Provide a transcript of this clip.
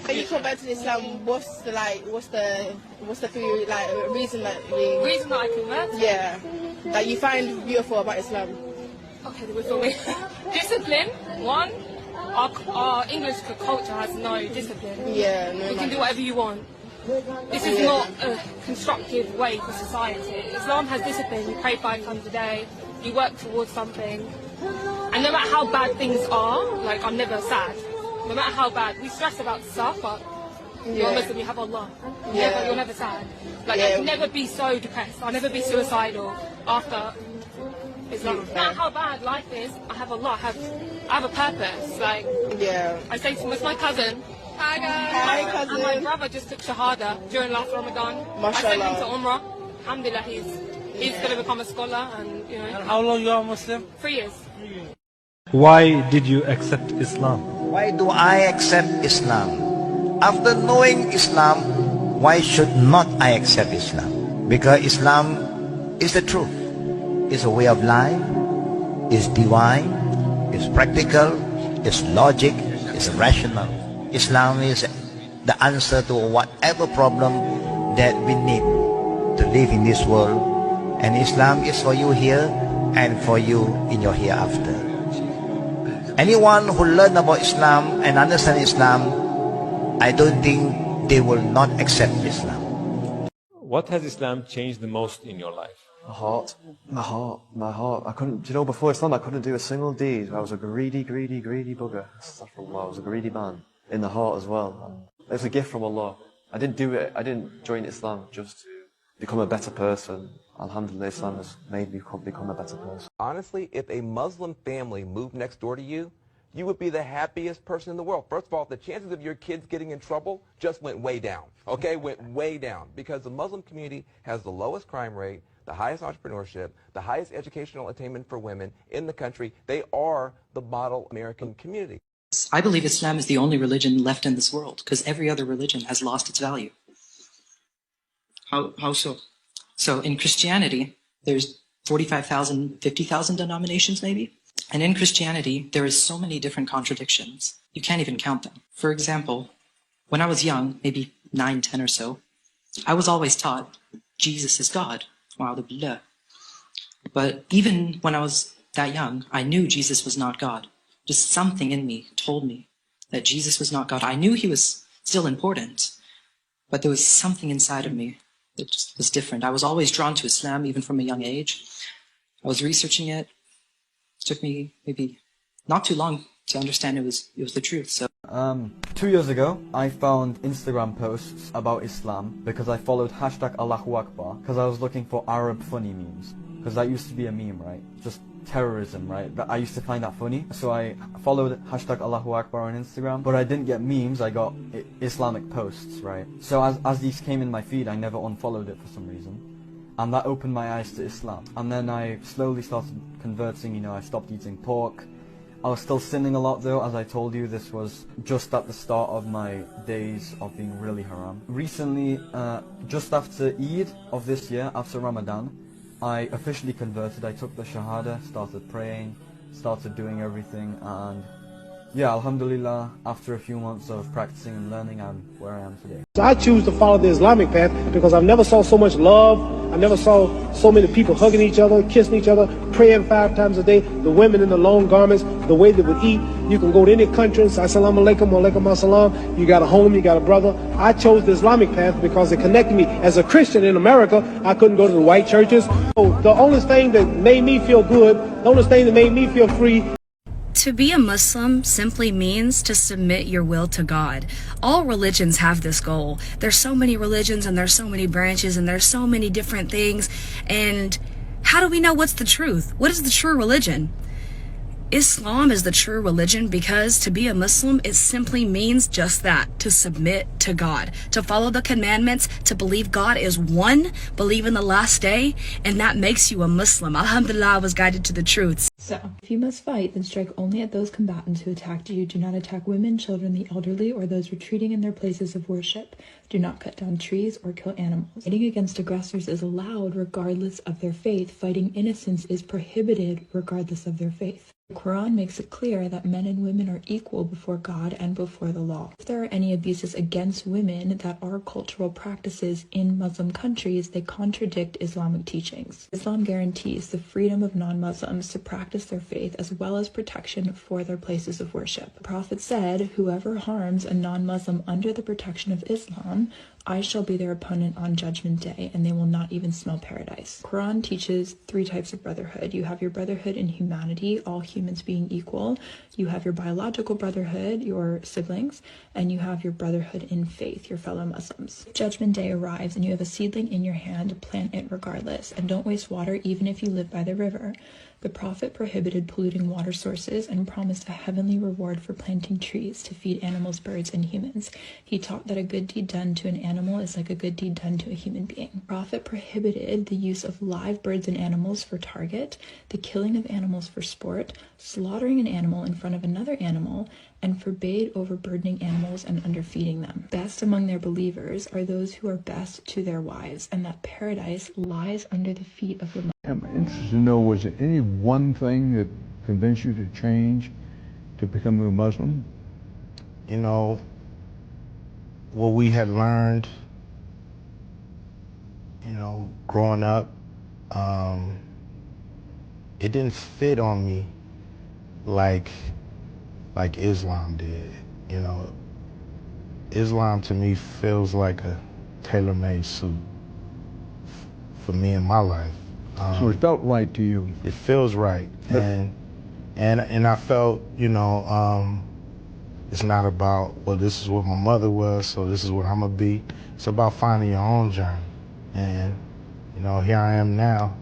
When you convert to Islam, what's the three reason that I converted? Yeah, that you find beautiful about Islam? Okay, for me, discipline. One, our English culture has no discipline. Yeah, no. You can do whatever you want. This is not a constructive way for society. Islam has discipline. You pray 5 times a day. You work towards something. And no matter how bad things are, like, I'm never sad. No matter how bad, we stress about stuff, but you're a Muslim, you have Allah. You're never sad. Like, I can never be so depressed. I'll never be suicidal after Islam. No matter how bad life is, I have Allah. I have a purpose. Like, I say to my cousin, hi guys. Hi cousin. And my brother just took Shahada during last Ramadan. I sent him to Umrah. Alhamdulillah, he's going to become a scholar, and you know. How long you are Muslim? 3 years. Why did you accept Islam? Why do I accept Islam? After knowing Islam, why should not I accept Islam? Because Islam is the truth. It's a way of life. It's divine. It's practical. It's logic. It's rational. Islam is the answer to whatever problem that we need to live in this world. And Islam is for you here and for you in your hereafter. Anyone who learn about Islam and understand Islam, I don't think they will not accept Islam. What has Islam changed the most in your life? My heart. I couldn't, before Islam I couldn't do a single deed. I was a greedy bugger. I was a greedy man. In the heart as well. It's a gift from Allah. I didn't do it, I didn't join Islam just to become a better person. Alhamdulillah, Islam has made me become a better person. Honestly, if a Muslim family moved next door to you, you would be the happiest person in the world. First of all, the chances of your kids getting in trouble just went way down, okay? Went way down. Because the Muslim community has the lowest crime rate, the highest entrepreneurship, the highest educational attainment for women in the country. They are the model American community. I believe Islam is the only religion left in this world, because every other religion has lost its value. How so? So in Christianity, there's 45,000, 50,000 denominations maybe. And in Christianity, there is so many different contradictions. You can't even count them. For example, when I was young, maybe 9, 10 or so, I was always taught Jesus is God. But even when I was that young, I knew Jesus was not God. Just something in me told me that Jesus was not God. I knew he was still important, but there was something inside of me that just was different. I was always drawn to Islam, even from a young age. I was researching it. It took me maybe not too long to understand it was the truth. So 2 years ago, I found Instagram posts about Islam because I followed #Allahu Akbar because I was looking for Arab funny memes. Because that used to be a meme, right? Just terrorism, right? I used to find that funny. So I followed #Allahu Akbar on Instagram, but I didn't get memes, I got Islamic posts, right? So as these came in my feed, I never unfollowed it for some reason. And that opened my eyes to Islam. And then I slowly started converting, I stopped eating pork. I was still sinning a lot though, as I told you. This was just at the start of my days of being really haram. Recently, just after Eid of this year, after Ramadan, I officially converted. I took the Shahada, started praying, started doing everything, and yeah, alhamdulillah, after a few months of practicing and learning, I'm where I am today. So I choose to follow the Islamic path because I've never saw so much love. I never saw so many people hugging each other, kissing each other, praying 5 times a day. The women in the long garments, the way they would eat. You can go to any country and say, Assalamu alaikum, wa alaikum assalam. You got a home, you got a brother. I chose the Islamic path because it connected me. As a Christian in America, I couldn't go to the white churches. So the only thing that made me feel good, the only thing that made me feel free. To be a Muslim simply means to submit your will to God. All religions have this goal. There's so many religions and there's so many branches and there's so many different things. And how do we know what's the truth? What is the true religion? Islam is the true religion because to be a Muslim, it simply means just that, to submit to God, to follow the commandments, to believe God is one, believe in the last day, and that makes you a Muslim. Alhamdulillah, I was guided to the truth. So, if you must fight, then strike only at those combatants who attacked you. Do not attack women, children, the elderly, or those retreating in their places of worship. Do not cut down trees or kill animals. Fighting against aggressors is allowed regardless of their faith. Fighting innocents is prohibited regardless of their faith. The Quran makes it clear that men and women are equal before God and before the law. If there are any abuses against women that are cultural practices in Muslim countries, they contradict Islamic teachings. Islam guarantees the freedom of non-Muslims to practice their faith as well as protection for their places of worship. The Prophet said, "Whoever harms a non-Muslim under the protection of Islam, I shall be their opponent on Judgment Day, and they will not even smell paradise." Quran teaches 3 types of brotherhood. You have your brotherhood in humanity, all humans being equal. You have your biological brotherhood, your siblings, and you have your brotherhood in faith, your fellow Muslims. If Judgment Day arrives and you have a seedling in your hand, plant it regardless, and don't waste water even if you live by the river. The Prophet prohibited polluting water sources and promised a heavenly reward for planting trees to feed animals, birds, and humans. He taught that a good deed done to an animal is like a good deed done to a human being. The Prophet prohibited the use of live birds and animals for target, the killing of animals for sport, slaughtering an animal in front of another animal, and forbade overburdening animals and underfeeding them. Best among their believers are those who are best to their wives, and that paradise lies under the feet of the I'm interested to know, was there any one thing that convinced you to change, to become a Muslim? You know, what we had learned, you know, growing up, it didn't fit on me like Islam did. You know, Islam to me feels like a tailor-made suit for me in my life. So it felt right to you. It feels right, and I felt, you know, it's not about, well, this is what my mother was, so this is what I'm gonna be. It's about finding your own journey, and you know, here I am now,